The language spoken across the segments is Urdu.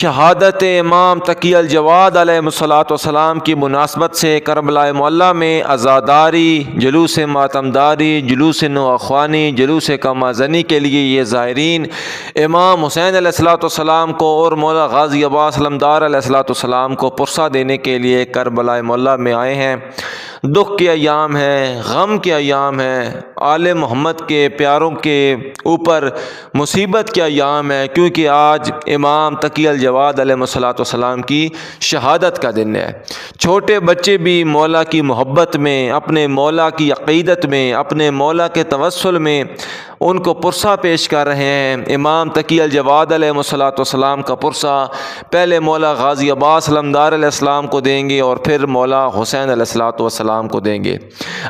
شہادت امام تقی الجواد علیہ الصلوۃ والسلام کی مناسبت سے کربلا معلیٰ میں عزاداری، جلوس ماتمداری، جلوس نواخوانی، جلوس کمازنی کے لیے یہ زائرین امام حسین علیہ الصلوۃ والسلام کو اور مولا غازی عباس علمدار علیہ الصلوۃ والسلام کو پرسہ دینے کے لیے کربلا معلیٰ میں آئے ہیں۔ دکھ کے ایام ہیں، غم کے ایام ہیں، آل محمد کے پیاروں کے اوپر مصیبت کے ایام ہیں، کیونکہ آج امام تقی الجواد علیہ الصلوۃ والسلام کی شہادت کا دن ہے۔ چھوٹے بچے بھی مولا کی محبت میں، اپنے مولا کی عقیدت میں، اپنے مولا کے توسل میں ان کو پرسہ پیش کر رہے ہیں۔ امام تقی الجواد علیہ الصلوۃ والسلام کا پرسہ پہلے مولا غازی عباس علمدار علیہ السلام کو دیں گے اور پھر مولا حسین علیہ الصلوۃ والسلام کو دیں گے۔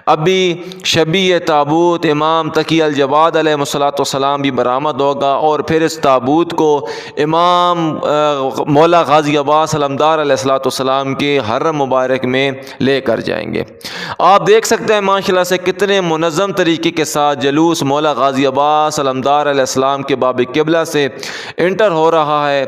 ابھی شبیہ تابوت امام تقی الجواد علیہ الصلوۃ والسلام بھی برآمد ہوگا اور پھر اس تابوت کو امام مولا غازی عباس علمدار علیہ الصلوۃ والسلام کے حرم مبارک میں لے کر جائیں گے۔ آپ دیکھ سکتے ہیں ماشاءاللہ سے کتنے منظم طریقے کے ساتھ جلوس مولا غازی عباس علمدار علیہ السلام کے باب قبلہ سے انٹر ہو رہا ہے۔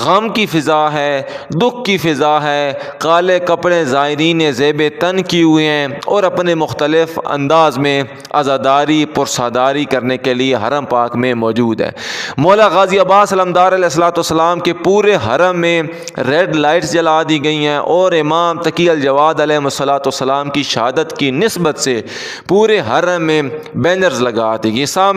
غم کی فضا ہے، دکھ کی فضا ہے، کالے کپڑے زائرین زیب تن کیے ہوئے ہیں اور اپنے مختلف انداز میں عزاداری پرساداری کرنے کے لیے حرم پاک میں موجود ہے۔ مولا غازی عباس علمدار علیہ الصلوۃ والسلام کے پورے حرم میں ریڈ لائٹس جلا دی گئی ہیں اور امام تقی الجواد علیہ الصلوۃ والسلام کی شہادت کی نسبت سے پورے حرم میں بینرز لگا دی گئی، سامنے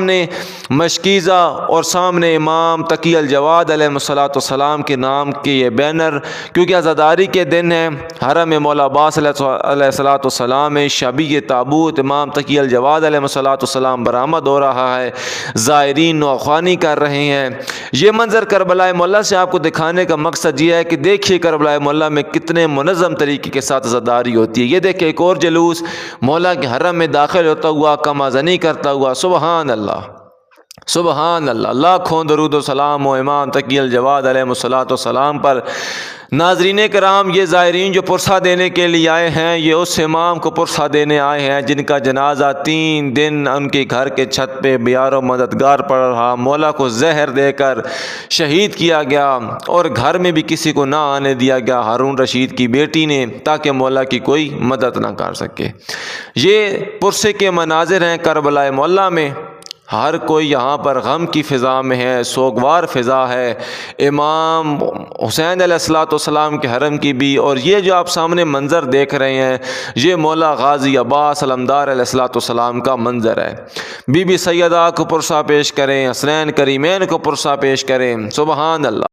مشکیزہ اور سامنے امام تقی الجواد علیہ الصلوۃ والسلام کے نام کے یہ بینر، کیونکہ عزاداری کے دن ہے، حرم مولا عباس علیہ الصلوۃ والسلام میں شبیہ تابوت امام تقی الجواد علیہ الصلوۃ والسلام برآمد ہو رہا ہے، زائرین نواخوانی کر رہے ہیں۔ یہ منظر کربلا معلیٰ سے آپ کو دکھانے کا مقصد یہ ہے کہ دیکھیے کربلا معلیٰ میں کتنے منظم طریقے کے ساتھ عزاداری ہوتی ہے۔ یہ دیکھیں ایک اور جلوس مولا کے حرم میں داخل ہوتا ہوا کمازنی کرتا ہوا، سبحان اللہ سبحان اللہ، لاکھوں درود و سلام و امام تقی الجواد علیہ الصلوۃ والسلام پر۔ ناظرین کرام، یہ زائرین جو پرسہ دینے کے لیے آئے ہیں، یہ اس امام کو پرسہ دینے آئے ہیں جن کا جنازہ 3 دن ان کے گھر کے چھت پہ بیار و مددگار پڑ رہا، مولا کو زہر دے کر شہید کیا گیا اور گھر میں بھی کسی کو نہ آنے دیا گیا ہارون رشید کی بیٹی نے، تاکہ مولا کی کوئی مدد نہ کر سکے۔ یہ پرسے کے مناظر ہیں کربلا معلیٰ میں۔ ہر کوئی یہاں پر غم کی فضا میں ہے، سوگوار فضا ہے، امام حسین علیہ الصلوۃ والسلام کے حرم کی بھی۔ اور یہ جو آپ سامنے منظر دیکھ رہے ہیں، یہ مولا غازی عباس علمدار علیہ الصلوۃ والسلام کا منظر ہے۔ بی بی سیدہ کو پرسہ پیش کریں، حسنین کریمین کو پرسہ پیش کریں، سبحان اللہ۔